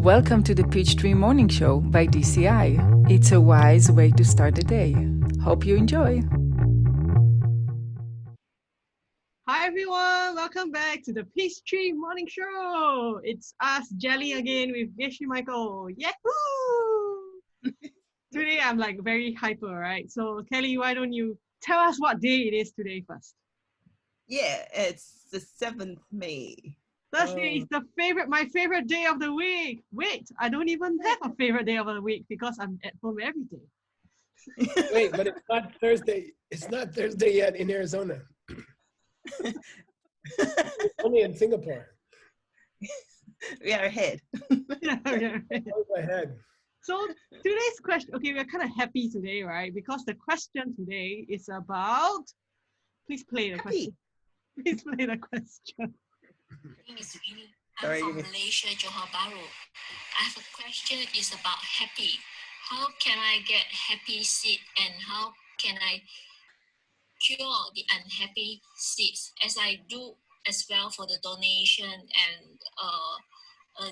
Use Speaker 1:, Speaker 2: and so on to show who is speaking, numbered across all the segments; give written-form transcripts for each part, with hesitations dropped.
Speaker 1: Welcome to the Peachtree Morning Show by DCI. It's a wise way to start the day. Hope you enjoy.
Speaker 2: Hi everyone, welcome back to the Peachtree Morning Show. It's us, Jelly, again with Yeshi Michael. Yahoo! Today I'm like very hyper, right? So Kelly, why don't you tell us what day it is today first?
Speaker 3: Yeah, it's the 7th May.
Speaker 2: Thursday is my favorite day of the week. Wait, I don't even have a favorite day of the week because I'm at home every day.
Speaker 4: Wait, but it's not Thursday. It's not Thursday yet in Arizona. Only in Singapore.
Speaker 3: We are ahead.
Speaker 2: Yeah, okay.
Speaker 4: Go ahead.
Speaker 2: So today's question, okay, we're kind of happy today, right? Because the question today is about, please play the question. Please play the question.
Speaker 5: My name is Winnie. I'm from Malaysia, Johor Bahru. I have a question. It's about happy. How can I get happy seed and how can I cure the unhappy seeds as I do as well for the donation and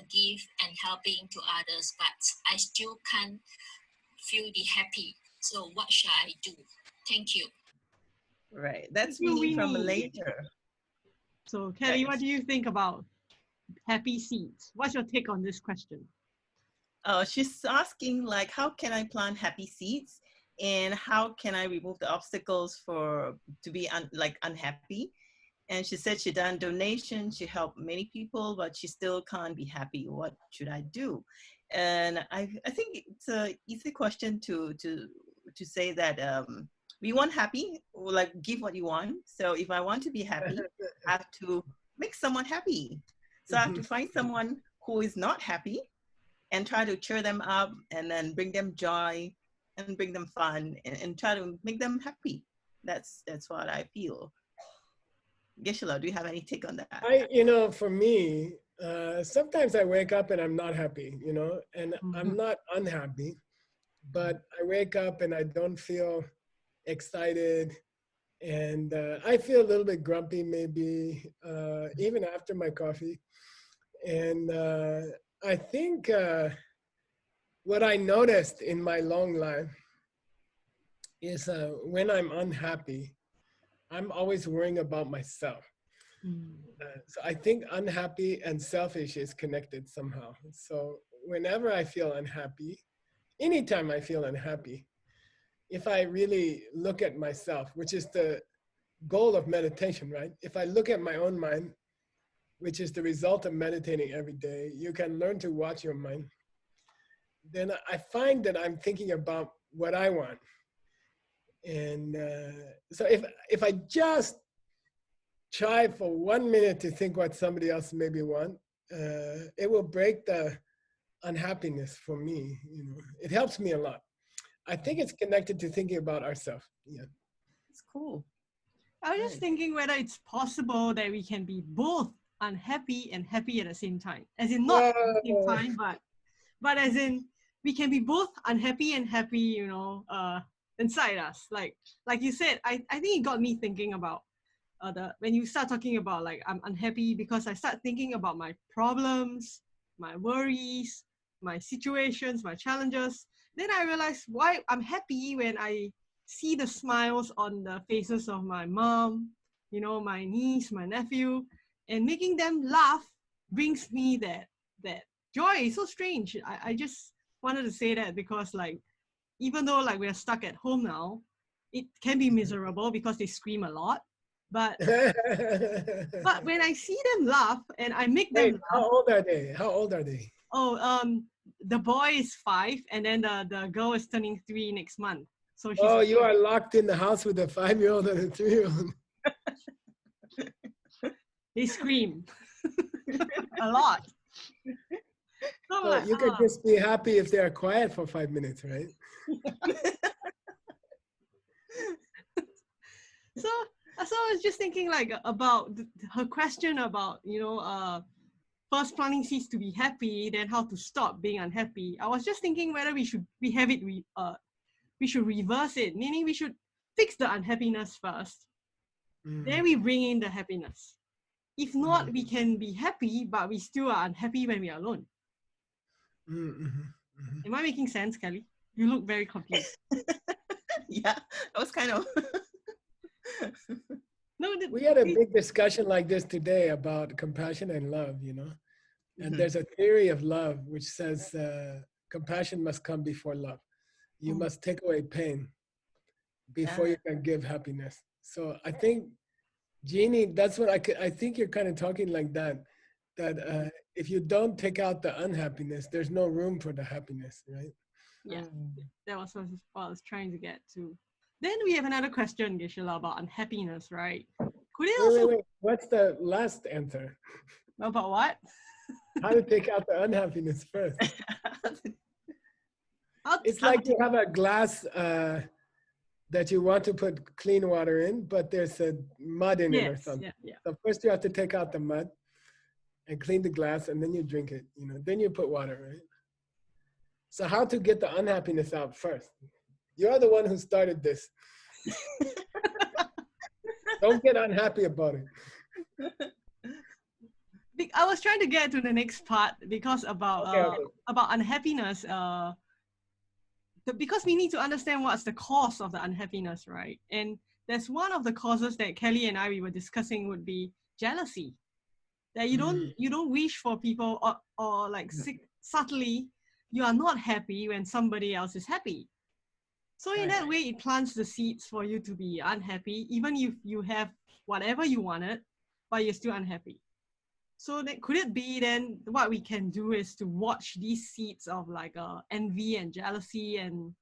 Speaker 5: give and helping to others, but I still can't feel the happy. So what shall I do? Thank you.
Speaker 3: Right, that's
Speaker 2: Thank you,
Speaker 3: Winnie from
Speaker 2: Winnie.
Speaker 3: Malaysia.
Speaker 2: So Kelly, what do you think about happy seeds? What's your take on this question?
Speaker 3: She's asking like, how can I plant happy seeds and how can I remove the obstacles to be unhappy? And she said she done donations, she helped many people, but she still can't be happy. What should I do? And I think it's an easy question to say that we want happy, like give what you want. So if I want to be happy, I have to make someone happy. So I have to find someone who is not happy and try to cheer them up and then bring them joy and bring them fun and try to make them happy. That's what I feel. Geshe-la, do you have any take on that?
Speaker 4: For me, sometimes I wake up and I'm not happy, and I'm not unhappy, but I wake up and I don't feel excited and I feel a little bit grumpy maybe even after my coffee. And I think what I noticed in my long life is when I'm unhappy, I'm always worrying about myself. So I think unhappy and selfish is connected somehow. So whenever I feel unhappy, anytime I feel unhappy, if I really look at myself, which is the goal of meditation, right? If I look at my own mind, which is the result of meditating every day, you can learn to watch your mind. Then I find that I'm thinking about what I want. And so if I just try for 1 minute to think what somebody else maybe want, it will break the unhappiness for me. It helps me a lot. I think it's connected to thinking about ourselves. Yeah,
Speaker 3: it's cool.
Speaker 2: I was just thinking whether it's possible that we can be both unhappy and happy at the same time. As in not at the same time, but as in we can be both unhappy and happy, inside us. Like you said, I think it got me thinking about when you start talking about like I'm unhappy because I start thinking about my problems, my worries, my situations, my challenges. Then I realized why I'm happy when I see the smiles on the faces of my mom, my niece, my nephew, and making them laugh brings me that joy. It's so strange. I just wanted to say that because like even though like we're stuck at home now, it can be miserable because they scream a lot. But when I see them laugh and I make them laugh.
Speaker 4: How old are they?
Speaker 2: Oh, the boy is 5 and then the girl is turning 3 next month. So
Speaker 4: you are locked in the house with a 5-year-old and a 3-year-old.
Speaker 2: They scream a lot. So
Speaker 4: well, you can just be happy if they are quiet for 5 minutes, right?
Speaker 2: So I was just thinking like about her question about first planting seeds to be happy, then how to stop being unhappy. I was just thinking whether we should reverse it, meaning we should fix the unhappiness first, then we bring in the happiness. If not, we can be happy, but we still are unhappy when we are alone.
Speaker 4: Mm-hmm. Mm-hmm.
Speaker 2: Am I making sense, Kelly? You look very confused.
Speaker 3: Yeah, I was kind of.
Speaker 2: No,
Speaker 4: We had a big discussion like this today about compassion and love, and there's a theory of love which says compassion must come before love. You must take away pain before you can give happiness. So I think, Jeannie, that's what I think you're kind of talking like that, that if you don't take out the unhappiness, there's no room for the happiness, right?
Speaker 2: Yeah, that was what I was trying to get to. Then we have another question, Gisela, about unhappiness, right? Could it also...
Speaker 4: Wait. What's the last answer?
Speaker 2: About what?
Speaker 4: How to take out the unhappiness first. It's like you have a glass that you want to put clean water in, but there's a mud in it or something.
Speaker 2: Yeah.
Speaker 4: So first you have to take out the mud and clean the glass, and then you drink it. Then you put water, right? So how to get the unhappiness out first? You're the one who started this. Don't get unhappy about it.
Speaker 2: I was trying to get to the next part because about unhappiness. Because we need to understand what's the cause of the unhappiness, right? And there's one of the causes that Kelly and we were discussing would be jealousy. That you don't wish for people or like subtly you are not happy when somebody else is happy. So in that way, it plants the seeds for you to be unhappy, even if you have whatever you wanted, but you're still unhappy. So then, could it be then what we can do is to watch these seeds of like envy and jealousy, and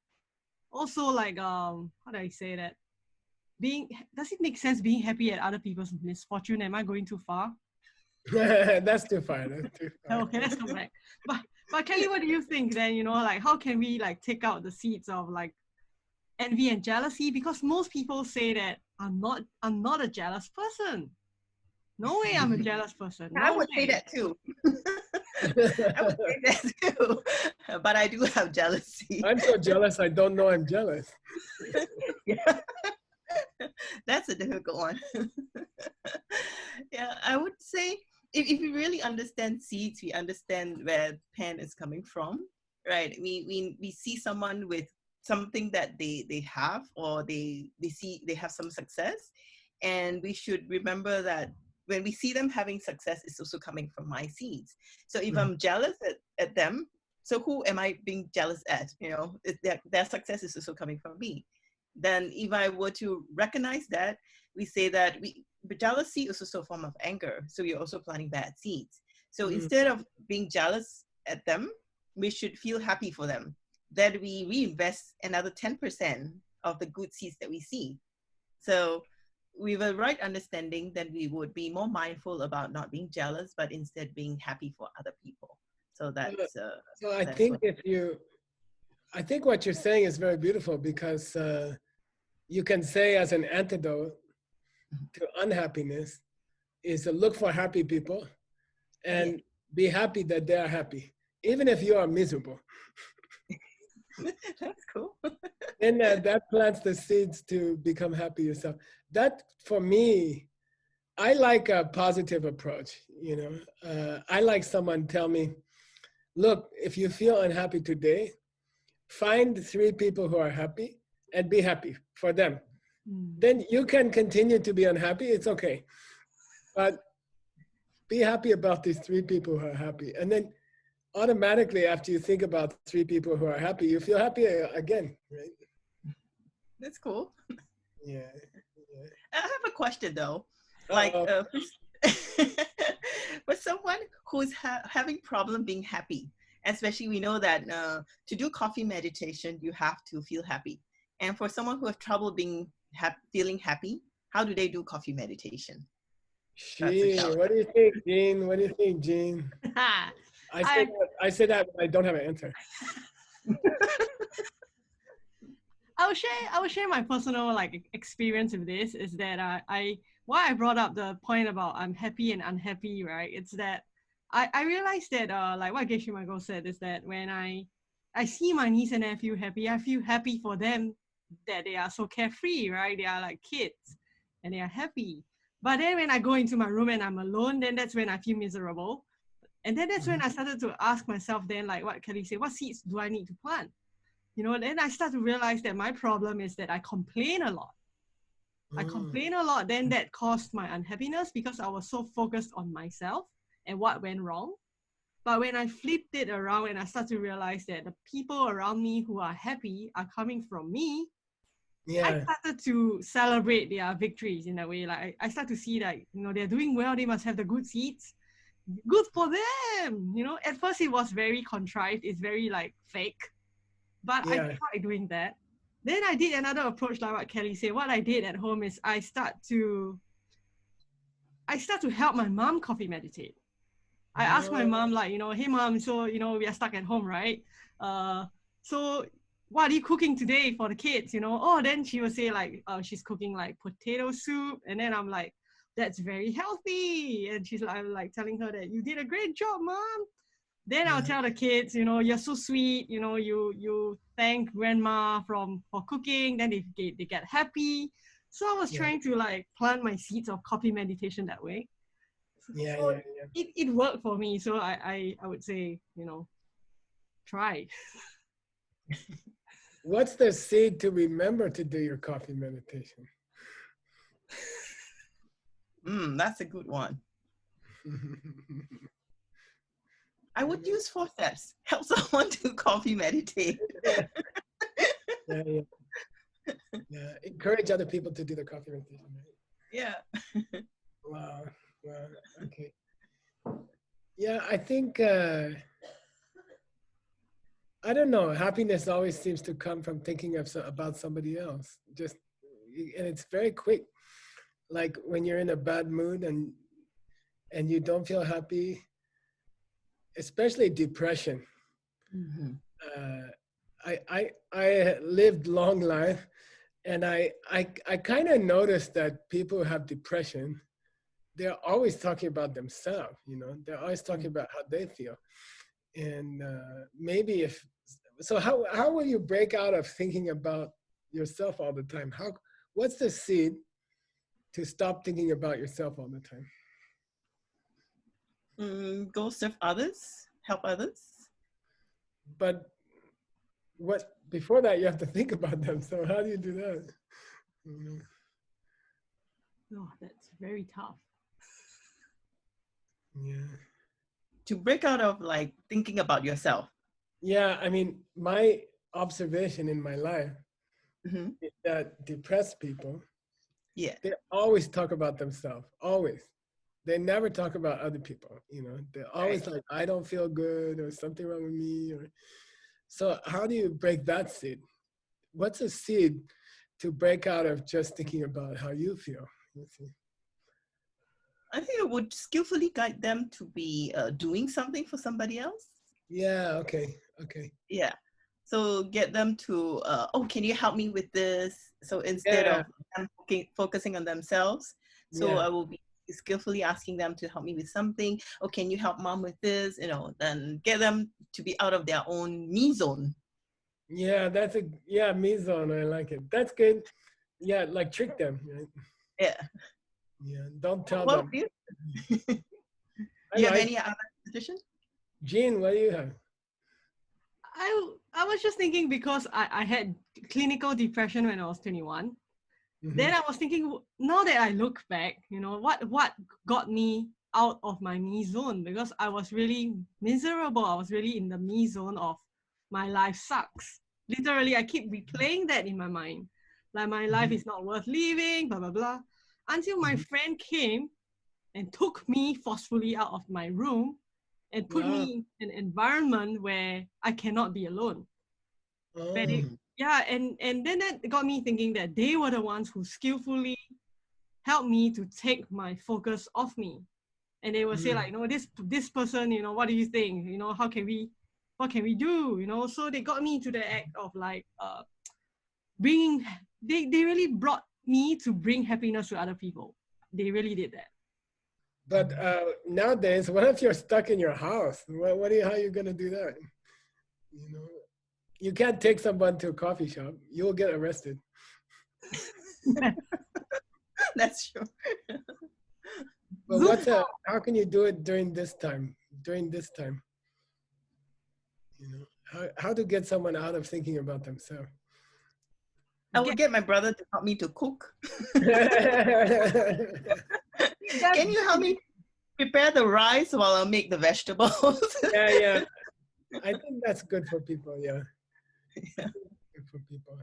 Speaker 2: also like how do I say that? Does it make sense being happy at other people's misfortune? Am I going too far?
Speaker 4: That's too far.
Speaker 2: Okay, let's come back. But Kelly, what do you think then? Like how can we like take out the seeds of like envy and jealousy? Because most people say that I'm not a jealous person. No way I'm a jealous person. No
Speaker 3: I would say that too. I would say that too. But I do have jealousy.
Speaker 4: I'm so jealous, I don't know I'm jealous.
Speaker 3: Yeah. That's a difficult one. Yeah, I would say if we really understand seeds, we understand where pain is coming from, right? We see someone with something that they have, or they see they have some success, and we should remember that when we see them having success, it's also coming from my seeds. So if I'm jealous at them, so who am I being jealous at? Their success is also coming from me. Then if I were to recognize that, we say that jealousy is also a form of anger. So you're also planting bad seeds. So instead of being jealous at them, we should feel happy for them. That we reinvest another 10% of the good seeds that we see. So with a right understanding, then we would be more mindful about not being jealous, but instead being happy for other people. So that's
Speaker 4: so I think I think what you're saying is very beautiful, because you can say as an antidote to unhappiness is to look for happy people and be happy that they are happy, even if you are miserable.
Speaker 3: That's cool.
Speaker 4: And that plants the seeds to become happy yourself. That, for me, I like a positive approach. I like someone tell me, look, if you feel unhappy today, find 3 people who are happy and be happy for them. Then you can continue to be unhappy. It's okay. But be happy about these 3 people who are happy. And then automatically, after you think about 3 people who are happy, you feel happy again, right?
Speaker 3: That's cool.
Speaker 4: Yeah.
Speaker 3: I have a question though. Like for someone who's having problem being happy, especially we know that to do coffee meditation, you have to feel happy. And for someone who have trouble being feeling happy, how do they do coffee meditation?
Speaker 4: What do you think, Jean? What do you think, Jean? I say that, but I don't have an answer.
Speaker 2: I will share my personal like experience with this. Is that why I brought up the point about I'm happy and unhappy, right? It's that I realized that like what Geshe Michael said is that when I see my niece and nephew happy, I feel happy for them that they are so carefree, right? They are like kids and they are happy. But then when I go into my room and I'm alone, then that's when I feel miserable. And then that's when I started to ask myself then, like what Kelly said, what seeds do I need to plant? You know, then I start to realize that my problem is that I complain a lot. I complain a lot, then that caused my unhappiness because I was so focused on myself and what went wrong. But when I flipped it around and I start to realize that the people around me who are happy are coming from me, I started to celebrate their victories in a way. Like I start to see that, you know, they're doing well, they must have the good seeds. Good for them. You know, at first it was very contrived, it's very like fake. But I tried doing that. Then I did another approach like what Kelly said. What I did at home is I start to help my mom coffee meditate. I asked my mom, like, you know, hey mom, so, you know, we are stuck at home, right? So what are you cooking today for the kids, you know? Oh, then she would say like, she's cooking like potato soup. And then I'm like, that's very healthy. And she's like, I'm like telling her that you did a great job, mom. Then I'll tell the kids, you know, you're so sweet, you know, you thank grandma for cooking, then they get happy. So I was trying to like plant my seeds of coffee meditation that way. It worked for me. So I would say, you know, try.
Speaker 4: What's the seed to remember to do your coffee meditation?
Speaker 3: That's a good one. I would use 4 steps. Help someone to coffee meditate.
Speaker 4: Encourage other people to do the coffee meditation, right?
Speaker 3: Yeah.
Speaker 4: Wow. Okay. Yeah, I think, I don't know, happiness always seems to come from thinking about somebody else. And it's very quick. Like when you're in a bad mood and you don't feel happy, especially depression. I lived long life, and I kind of noticed that people who have depression, they're always talking about themselves, you know, they're always talking about how they feel. And maybe how will you break out of thinking about yourself all the time? What's the seed to stop thinking about yourself all the time?
Speaker 3: Go serve others, help others.
Speaker 4: But before that, you have to think about them. So how do you do that?
Speaker 2: Oh, that's very tough.
Speaker 4: Yeah.
Speaker 3: To break out of like thinking about yourself.
Speaker 4: Yeah, I mean, my observation in my life is that depressed people, they always talk about themselves, always. They never talk about other people, you know. They're always like, I don't feel good, or something wrong with me. So how do you break that seed? What's a seed to break out of just thinking about how you feel?
Speaker 3: I think I would skillfully guide them to be doing something for somebody else.
Speaker 4: Yeah, okay.
Speaker 3: Yeah. So get them to, can you help me with this? So instead of them focusing on themselves, I will be skillfully asking them to help me with something. Oh, can you help mom with this? You know, then get them to be out of their own me zone.
Speaker 4: Yeah, me zone. I like it. That's good. Yeah, like trick them. Right? Yeah, don't tell them.
Speaker 3: Do you have any other suggestions?
Speaker 4: Jean, what do you have?
Speaker 2: I was just thinking, because I had clinical depression when I was 21. Then I was thinking, now that I look back, you know, what got me out of my me zone? Because I was really miserable. I was really in the me zone of my life sucks. Literally, I keep replaying that in my mind. Like my life is not worth living, blah, blah, blah. Until my friend came and took me forcefully out of my room and put me in an environment where I cannot be alone. And then that got me thinking that they were the ones who skillfully helped me to take my focus off me. And they would say like, you know, this person, you know, what do you think? You know, what can we do? You know, so they got me to the act of like they really brought me to bring happiness to other people. They really did that.
Speaker 4: But nowadays, what if you're stuck in your house? How are you going to do that? You know, you can't take someone to a coffee shop. You'll get arrested.
Speaker 3: That's true.
Speaker 4: But how can you do it during this time? during this time. You know, how to get someone out of thinking about themselves.
Speaker 3: I will get my brother to help me to cook. Can you help me prepare the rice while I make the vegetables?
Speaker 4: Yeah. I think that's good for people. Yeah. Good for people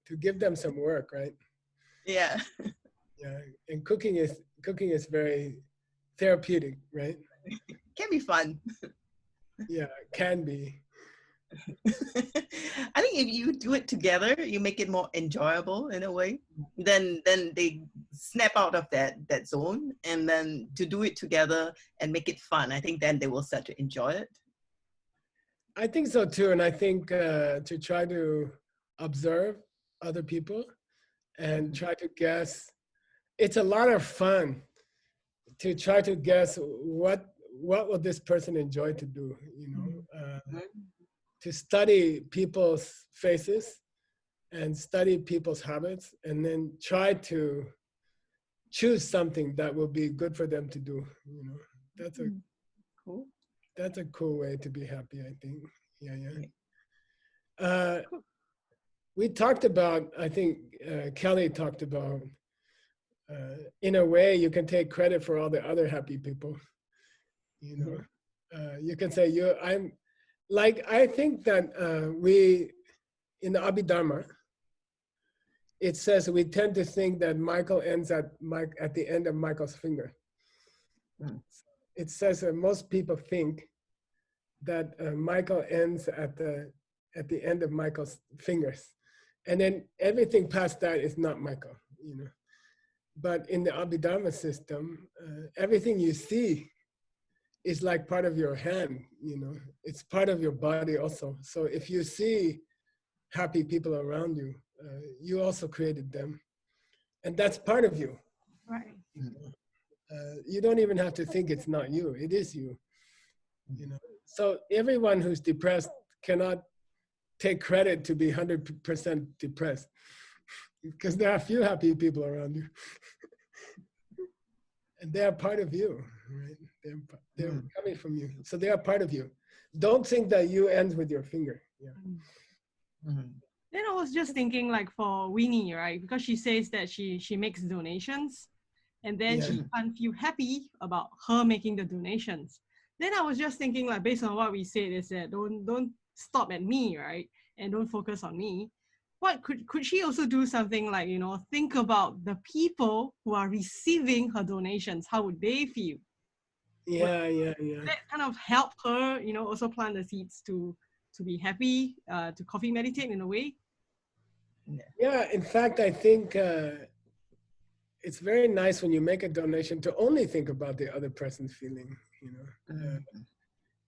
Speaker 4: to give them some work, right?
Speaker 3: Yeah.
Speaker 4: Yeah, and cooking is very therapeutic, right?
Speaker 3: Can be fun.
Speaker 4: Yeah, it can be.
Speaker 3: I think if you do it together, you make it more enjoyable in a way. Then they snap out of that zone, and then to do it together and make it fun. I think then they will start to enjoy it.
Speaker 4: I think so too, and I think to try to observe other people and try to guess. It's a lot of fun to try to guess what will this person enjoy to do. You know, to study people's faces and study people's habits, and then try to choose something that will be good for them to do. You know, that's a
Speaker 3: cool.
Speaker 4: That's a cool way to be happy, I think. Yeah. We talked about, I think Kelly talked about, in a way, you can take credit for all the other happy people. You know, you can say, I think that we, in the Abhidharma, it says we tend to think that Michael ends at the end of Michael's finger. It says that most people think that Michael ends at the end of Michael's fingers, and then everything past that is not Michael. You know, but in the Abhidharma system, everything you see is like part of your hand. You know, it's part of your body also. So if you see happy people around you, you also created them, and that's part of you.
Speaker 2: Right.
Speaker 4: You don't even have to think it's not you. It is you. You know. So everyone who's depressed cannot take credit to be 100% depressed, because there are few happy people around you, and they are part of you, right? They're coming from you, so they are part of you. Don't think that you ends with your finger. Yeah.
Speaker 2: Then I was just thinking, like for Winnie, right? Because she says that she makes donations, and then she can't feel happy about her making the donations. Then I was just thinking, like based on what we said, is that don't stop at me, right? And don't focus on me. What could she also do something like, you know, think about the people who are receiving her donations? How would they feel?
Speaker 4: Yeah.
Speaker 2: That kind of help her, you know, also plant the seeds to be happy, to coffee meditate in a way.
Speaker 4: Yeah, in fact, I think it's very nice when you make a donation to only think about the other person's feeling, you know.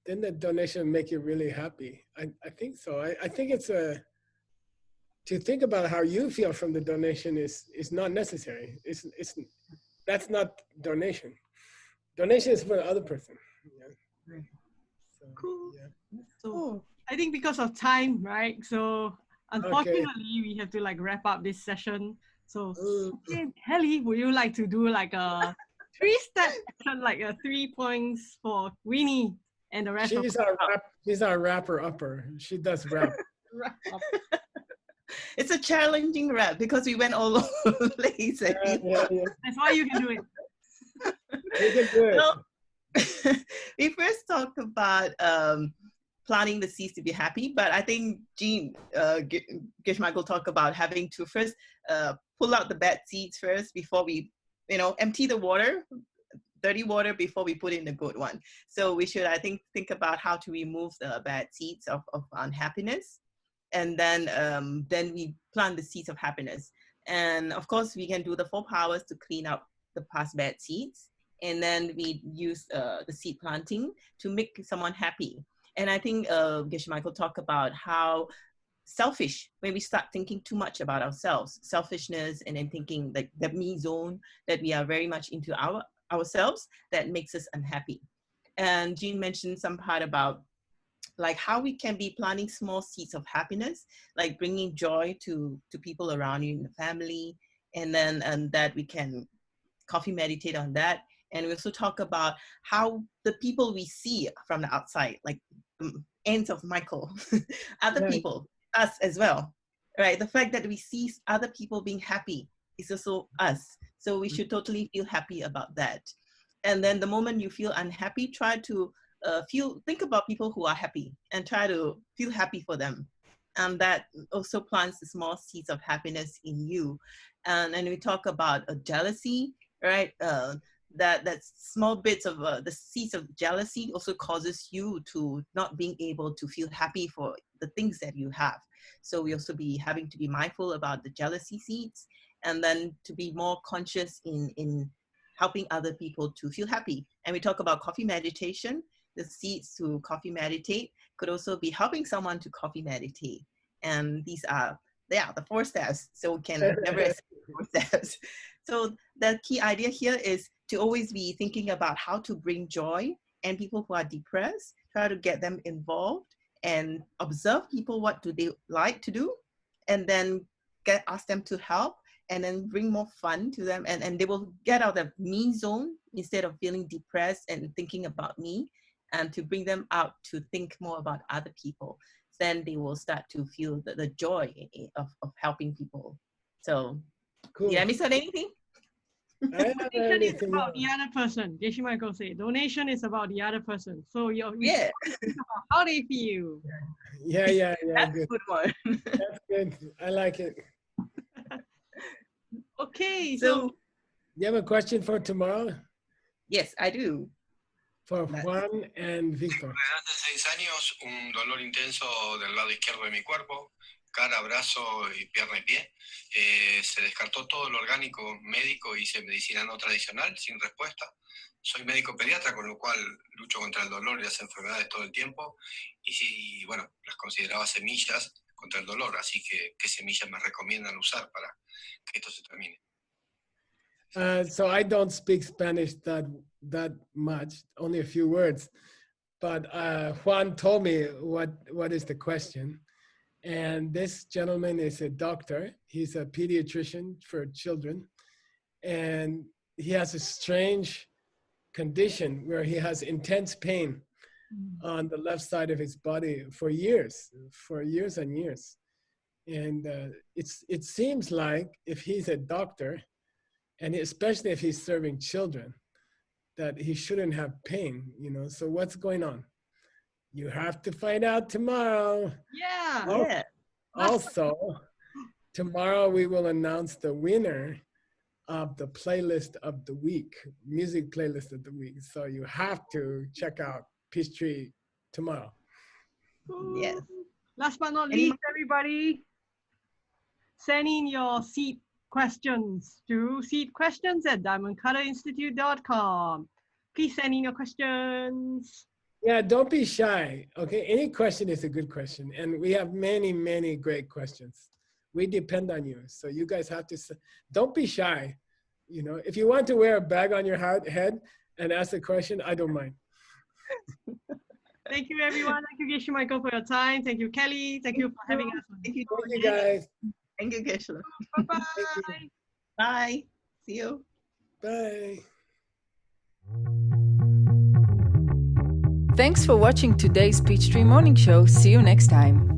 Speaker 4: Then the donation make you really happy. I think so. I think it's to think about how you feel from the donation is not necessary. That's not donation. Donation is for the other person. Yeah. So,
Speaker 2: Cool.
Speaker 4: Yeah.
Speaker 2: So I think because of time, right? So unfortunately, we have to like wrap up this session. So okay, Kelly, would you like to do like a 3-step action, like a 3 points for Winnie and the rest of us?
Speaker 4: She's our rapper upper. She does rap.
Speaker 3: It's a challenging rap because we went all over the place.
Speaker 4: Yeah.
Speaker 2: That's why you can do it.
Speaker 4: You can do it.
Speaker 3: So, we first talked about planting the seeds to be happy, but I think Jean, Gish Michael talked about having to first pull out the bad seeds first before we, you know, empty the water, dirty water, before we put in the good one. So we should, I think about how to remove the bad seeds of unhappiness, and then we plant the seeds of happiness. And of course, we can do the 4 powers to clean up the past bad seeds, and then we use the seed planting to make someone happy. And I think Gish Michael talked about how selfish, when we start thinking too much about ourselves, selfishness, and then thinking like the me zone, that we are very much into ourselves, that makes us unhappy. And Jean mentioned some part about like how we can be planting small seeds of happiness, like bringing joy to people around you in the family, and then that we can coffee meditate on that. And we also talk about how the people we see from the outside, like ends of Michael, other people, us as well, right? The fact that we see other people being happy is also us. So we should totally feel happy about that. And then the moment you feel unhappy, try to think about people who are happy and try to feel happy for them. And that also plants the small seeds of happiness in you. And we talk about jealousy, right? That small bits of the seeds of jealousy also causes you to not being able to feel happy for the things that you have. So we also be having to be mindful about the jealousy seeds, and then to be more conscious in helping other people to feel happy. And we talk about coffee meditation. The seeds to coffee meditate could also be helping someone to coffee meditate. And these are, the 4 steps. So we can never escape 4 steps. So the key idea here is to always be thinking about how to bring joy, and people who are depressed, try to get them involved and observe people, what do they like to do, and then ask them to help, and then bring more fun to them, and they will get out of me zone instead of feeling depressed and thinking about me, and to bring them out to think more about other people. Then they will start to feel the joy of helping people. So,
Speaker 4: cool.
Speaker 3: Did I miss out anything?
Speaker 2: Donation is about the other person. Geshe Michael said, donation is about the other person. So think about how they feel.
Speaker 4: Yeah.
Speaker 3: That's
Speaker 4: good.
Speaker 3: a good one.
Speaker 4: That's good. I like it.
Speaker 2: Okay,
Speaker 3: so
Speaker 4: you have a question for tomorrow?
Speaker 3: Yes, I do.
Speaker 4: For Juan and Victor.
Speaker 6: A la edad de 6 años, un dolor intenso del lado izquierdo de mi cuerpo, cara, brazo y pierna y pie. Se descartó todo lo orgánico médico, hice medicina no tradicional, sin respuesta. Soy médico pediatra, con lo cual lucho contra el dolor y las enfermedades todo el tiempo. Y sí, bueno, las consideraba semillas contra el dolor, así que ¿qué semillas me recomiendan usar para que esto se termine?
Speaker 4: So I don't speak Spanish that much, only a few words. But Juan told me what is the question. And this gentleman is a doctor. He's a pediatrician for children. And he has a strange condition where he has intense pain on the left side of his body for years and years. And it seems like if he's a doctor, and especially if he's serving children, that he shouldn't have pain, So what's going on? You have to find out tomorrow.
Speaker 2: Yeah.
Speaker 4: Also, tomorrow we will announce the winner of the playlist of the week, music playlist of the week. So you have to check out Peachtree tomorrow.
Speaker 3: Yes.
Speaker 2: Last but not least, everybody, send in your seed questions to seedquestions@diamondcutterinstitute.com. Please send in your questions.
Speaker 4: Yeah, don't be shy, okay? Any question is a good question. And we have many, many great questions. We depend on you. So you guys have to, don't be shy. If you want to wear a bag on your head and ask a question, I don't mind.
Speaker 2: Thank you, everyone. Thank you, Geshe Michael, for your time. Thank you, Kelly. Thank you for having us.
Speaker 3: Thank you,
Speaker 4: guys.
Speaker 3: Thank you, Geshe.
Speaker 2: Bye-bye.
Speaker 3: Bye. See you.
Speaker 4: Bye.
Speaker 1: Thanks for watching today's Peachtree Morning Show. See you next time.